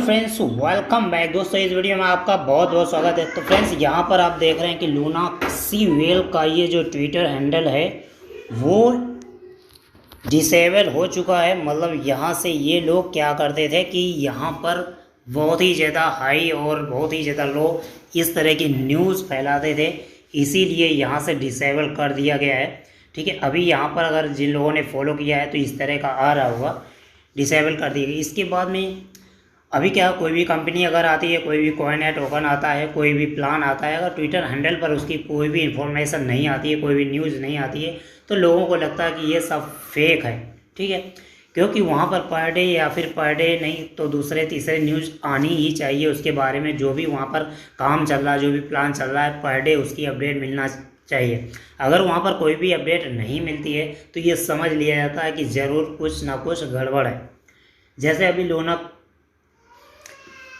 Friends, welcome back. दोस्तों, इस video में आपका बहुत बहुत स्वागत है। तो फ्रेंड्स, यहाँ पर आप देख रहे हैं कि लूना सी वेल का ये जो ट्विटर हैंडल है वो डिसेबल हो चुका है। मतलब यहाँ से ये लोग क्या करते थे कि यहाँ पर बहुत ही ज़्यादा हाई और बहुत ही ज़्यादा लो इस तरह की न्यूज़ फैलाते थे, इसीलिए यहाँ से डिसेबल कर दिया गया है। ठीक है, अभी यहाँ पर अगर जिन लोगों ने फॉलो किया है तो इस तरह का आ रहा होगा, डिसेबल कर दिया गया। इसके बाद में अभी क्या, कोई भी कंपनी अगर आती है, कोई भी कॉइन या टोकन आता है, कोई भी प्लान आता है, अगर ट्विटर हैंडल पर उसकी कोई भी इंफॉर्मेशन नहीं आती है, कोई भी न्यूज़ नहीं आती है, तो लोगों को लगता है कि ये सब फेक है। ठीक है, क्योंकि वहाँ पर पर डे या फिर पर डे नहीं तो दूसरे तीसरे न्यूज़ आनी ही चाहिए उसके बारे में। जो भी वहाँ पर काम चल रहा है, जो भी प्लान चल रहा है, पर डे उसकी अपडेट मिलना चाहिए। अगर वहाँ पर कोई भी अपडेट नहीं मिलती है तो ये समझ लिया जाता है कि ज़रूर कुछ ना कुछ गड़बड़ है। जैसे अभी लूना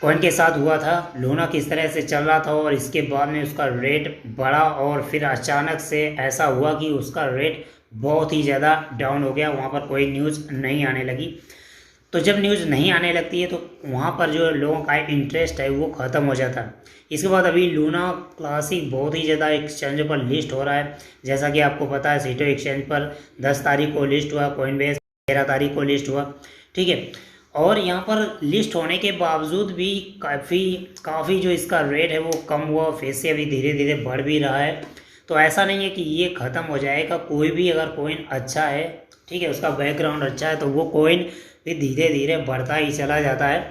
कॉइन के साथ हुआ था, लूना किस तरह से चल रहा था और इसके बाद में उसका रेट बढ़ा और फिर अचानक से ऐसा हुआ कि उसका रेट बहुत ही ज़्यादा डाउन हो गया। वहाँ पर कोई न्यूज़ नहीं आने लगी। तो जब न्यूज़ नहीं आने लगती है तो वहाँ पर जो लोगों का इंटरेस्ट है वो ख़त्म हो जाता है। इसके बाद अभी लूना क्लासिक बहुत ही ज़्यादा एक्सचेंज पर लिस्ट हो रहा है। जैसा कि आपको पता है, सीटो एक्सचेंज पर 10 तारीख को लिस्ट हुआ, कॉइनबेस 13 तारीख को लिस्ट हुआ। ठीक है, और यहाँ पर लिस्ट होने के बावजूद भी काफ़ी जो इसका रेट है वो कम हुआ, फिर से अभी धीरे धीरे बढ़ भी रहा है। तो ऐसा नहीं है कि ये ख़त्म हो जाएगा। कोई भी अगर कॉइन अच्छा है, ठीक है, उसका बैकग्राउंड अच्छा है, तो वो कॉइन भी धीरे धीरे बढ़ता ही चला जाता है।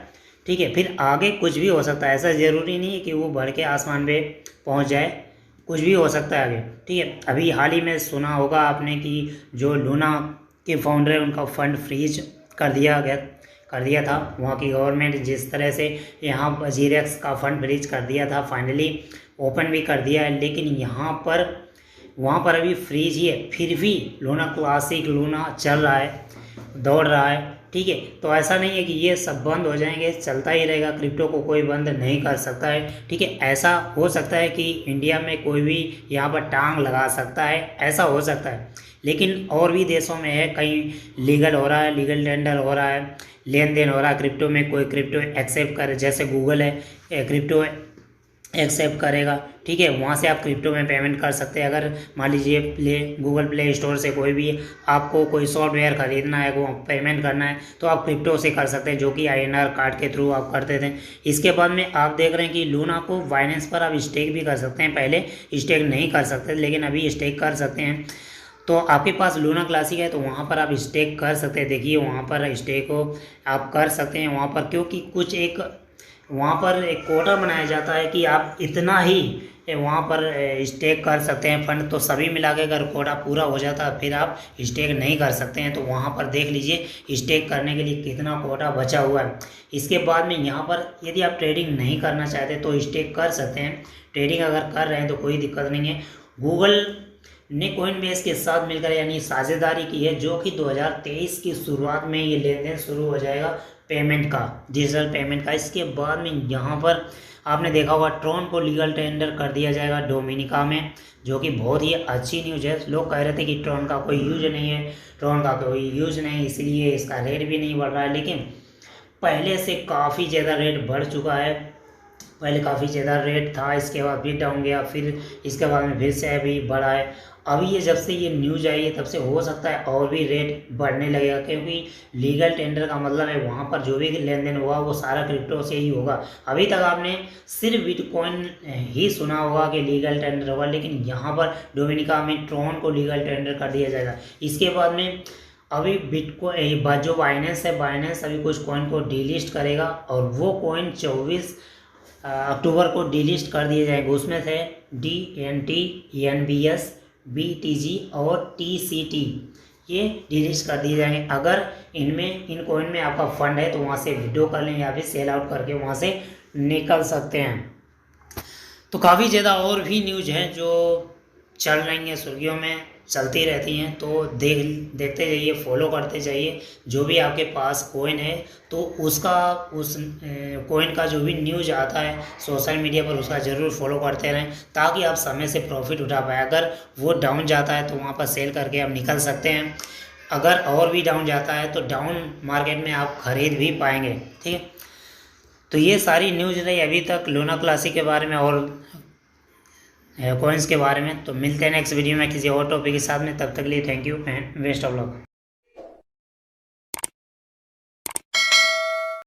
ठीक है, फिर आगे कुछ भी हो सकता है। ऐसा ज़रूरी नहीं है कि वो बढ़ के आसमान पे पहुँच जाए, कुछ भी हो सकता है आगे। ठीक है, अभी हाल ही में सुना होगा आपने कि जो लूना के फाउंडर है उनका फंड फ्रीज कर दिया था वहाँ की गवर्नमेंट। जिस तरह से यहाँ जीरेक्स का फंड फ्रीज कर दिया था, फाइनली ओपन भी कर दिया है, लेकिन वहाँ पर अभी फ्रीज ही है। फिर भी लूना क्लासिक, लूना चल रहा है, दौड़ रहा है। ठीक है, तो ऐसा नहीं है कि ये सब बंद हो जाएंगे, चलता ही रहेगा। क्रिप्टो को कोई बंद नहीं कर सकता है। ठीक है, ऐसा हो सकता है कि इंडिया में कोई भी यहाँ पर टांग लगा सकता है, ऐसा हो सकता है। लेकिन और भी देशों में है, कहीं लीगल हो रहा है, लीगल टेंडर हो रहा है, लेन देन हो रहा है क्रिप्टो में। कोई क्रिप्टो एक्सेप्ट करे, जैसे गूगल है, क्रिप्टो एक्सेप्ट करेगा। ठीक है, वहाँ से आप क्रिप्टो में पेमेंट कर सकते हैं। अगर मान लीजिए गूगल प्ले स्टोर से कोई भी आपको कोई सॉफ्टवेयर खरीदना है, वो पेमेंट करना है, तो आप क्रिप्टो से कर सकते हैं, जो कि INR कार्ड के थ्रू आप करते थे। इसके बाद में आप देख रहे हैं कि लूना को बाइनेंस पर आप स्टेक भी कर सकते हैं। पहले स्टेक नहीं कर सकते, लेकिन अभी स्टेक कर सकते हैं। तो आपके पास लूना क्लासिक है तो वहाँ पर आप स्टेक कर सकते हैं। देखिए, वहाँ पर स्टेक को आप कर सकते हैं वहाँ पर, क्योंकि वहाँ पर एक कोटा बनाया जाता है कि आप इतना ही वहाँ पर स्टेक कर सकते हैं फंड। तो सभी मिला के अगर कोटा पूरा हो जाता है फिर आप स्टेक नहीं कर सकते हैं। तो वहाँ पर देख लीजिए स्टेक करने के लिए कितना कोटा बचा हुआ है। इसके बाद में यहाँ पर यदि आप ट्रेडिंग नहीं करना चाहते तो स्टेक कर सकते हैं। ट्रेडिंग अगर कर रहे हैं तो कोई दिक्कत नहीं है। गूगल ने कॉइनबेस के साथ मिलकर यानी साझेदारी की है, जो कि 2023 की शुरुआत में ये लेन देन शुरू हो जाएगा पेमेंट का, डिजिटल पेमेंट का। इसके बाद में यहाँ पर आपने देखा होगा ट्रॉन को लीगल टेंडर कर दिया जाएगा डोमिनिका में, जो कि बहुत ही अच्छी न्यूज़ है। लोग कह रहे थे कि ट्रॉन का कोई यूज नहीं है, ट्रॉन का कोई यूज नहीं, इसलिए इसका रेट भी नहीं बढ़ रहा है। लेकिन पहले से काफ़ी ज़्यादा रेट बढ़ चुका है। पहले काफ़ी ज़्यादा रेट था, इसके बाद फिर डाउन गया, फिर इसके बाद में फिर से अभी बढ़ा है। अभी ये जब से ये न्यूज़ आई है तब से हो सकता है और भी रेट बढ़ने लगेगा, क्योंकि लीगल टेंडर का मतलब है वहाँ पर जो भी लेन देन होगा वो सारा क्रिप्टो से ही होगा। अभी तक आपने सिर्फ बिटकॉइन ही सुना होगा कि लीगल टेंडर होगा, लेकिन यहाँ पर डोमिनिका में ट्रॉन को लीगल टेंडर कर दिया जाएगा। इसके बाद में अभी बिटकॉइन जो बाइनेंस है, बाइनेंस अभी कुछ कॉइन को डीलिस्ट करेगा और वो कॉइन 24 अक्टूबर को डिलिस्ट कर दिए जाएंगे। उसमें से DNT, NBS, BTG और TCT ये डिलिस्ट कर दिए जाएंगे। अगर इन कॉइन में आपका फंड है तो वहाँ से विड्रॉ कर लें या फिर सेल आउट करके वहाँ से निकल सकते हैं। तो काफ़ी ज़्यादा और भी न्यूज़ हैं जो चल रही हैं, सुर्खियों में चलती रहती हैं। तो देखते जाइए, फॉलो करते जाइए। जो भी आपके पास कॉइन है तो उस कॉइन का जो भी न्यूज़ आता है सोशल मीडिया पर उसका ज़रूर फॉलो करते रहें, ताकि आप समय से प्रॉफिट उठा पाए। अगर वो डाउन जाता है तो वहाँ पर सेल करके आप निकल सकते हैं। अगर और भी डाउन जाता है तो डाउन मार्केट में आप खरीद भी पाएंगे। ठीक है, तो ये सारी न्यूज़ रही अभी तक लूना क्लासिक के बारे में और कॉइन्स के बारे में। तो मिलते हैं नेक्स्ट वीडियो में किसी और टॉपिक के साथ में, तब तक के लिए thank you and best of luck.